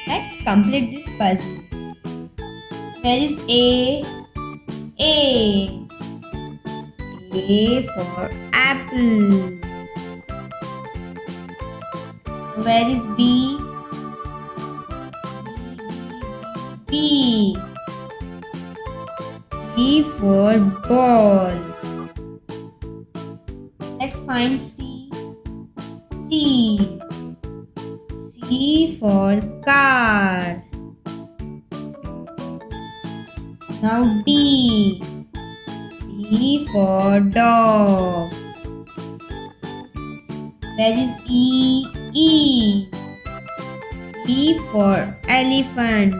Let's complete this puzzle. Where is A? A. A for apple. Where is B? B. B for ball. Let's find C. C. C for car. Now D. D for dog. Where is E? E. E for elephant.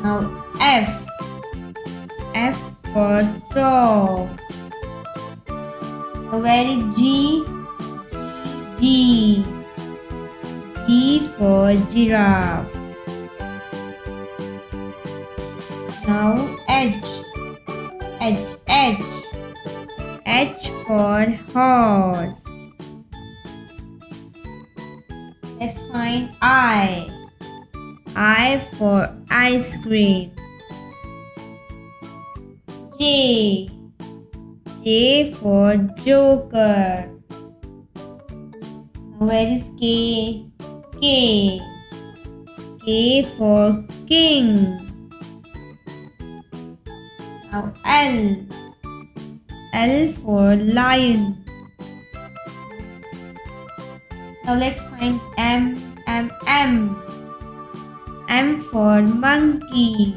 Now F. F for frog. Now where is G? G. G for giraffe. Now H. H. H. H for horse. Let's find I. I for ice cream. J. J for joker. Now where is K? K. K for king. Now L. L for lion. Now let's find M. M. M for monkey.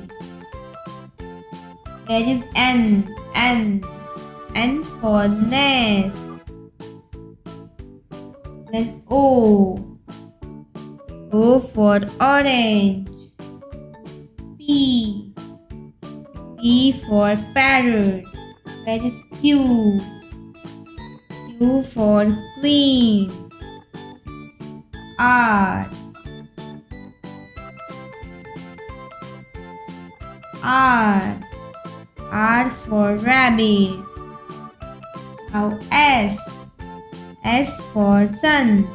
Where is N? N for nest. Then O. O for orange. P. P for parrot. Where is Q? Q for queen. R. R for rabbit. Now S. S for sun.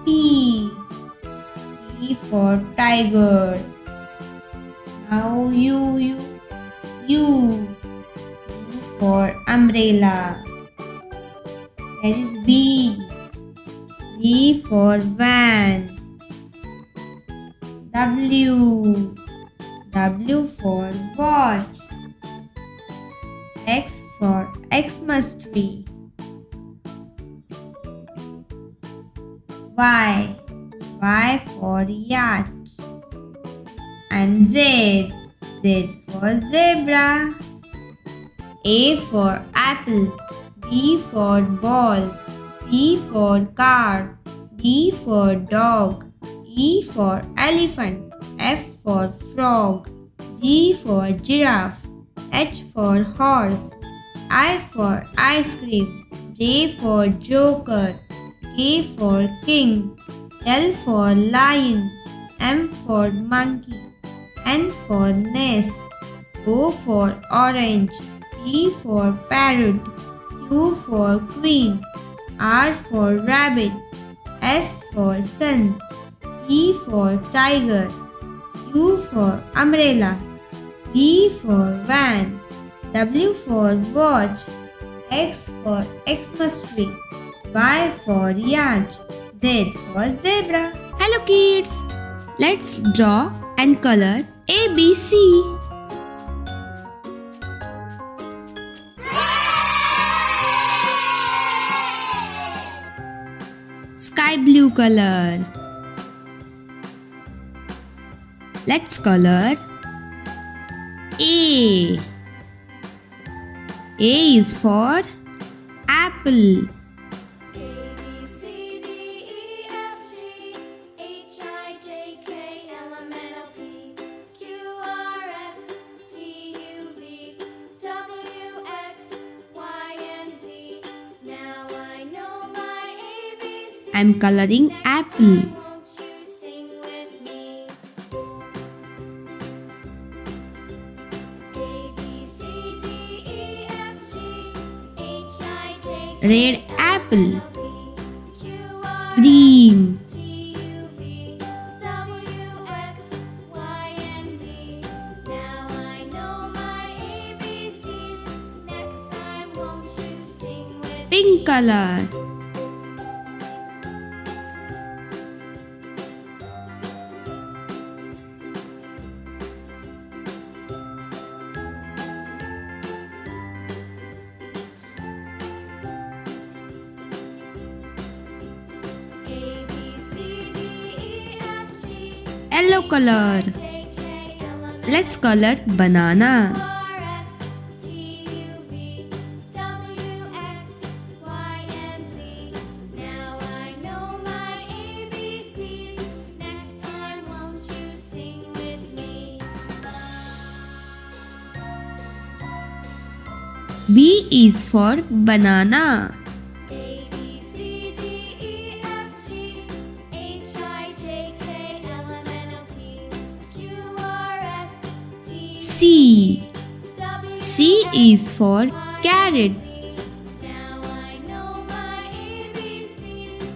T. T for tiger. Now U for umbrella. There is B. V for van. W for watch. X for Xmas tree. Y for yacht. And Z for zebra. A for apple. B for ball. C for car. D for dog. E for elephant. F for frog. G for giraffe. H for horse. I for ice cream. J for joker. K for king. L for lion. M for monkey. N for nest. O for orange. P for parrot. Q for queen. R for rabbit. S for sun. T for tiger. U for umbrella. V for van. W for watch. X for Xmas tree. Y for yacht. Z for zebra. Hello kids! Let's draw and color ABC. Sky blue color. Let's color A. A is for apple. I'm coloring apple. Red apple. Green. Pink color. Yellow color. Let's color banana. B is for banana. C. C is for carrot.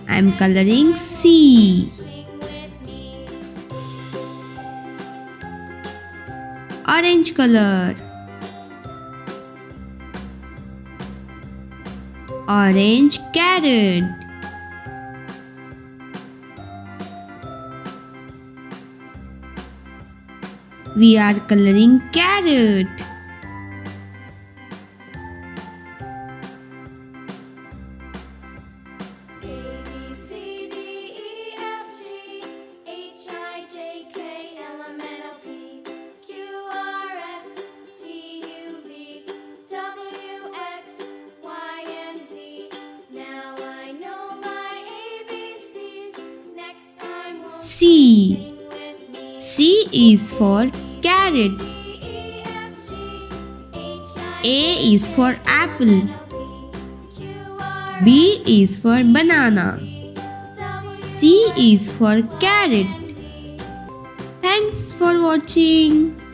I'm coloring C. Orange color. Orange carrot. We are coloring carrot. C. C is for carrot. A is for apple. B is for banana. C is for carrot. Thanks for watching.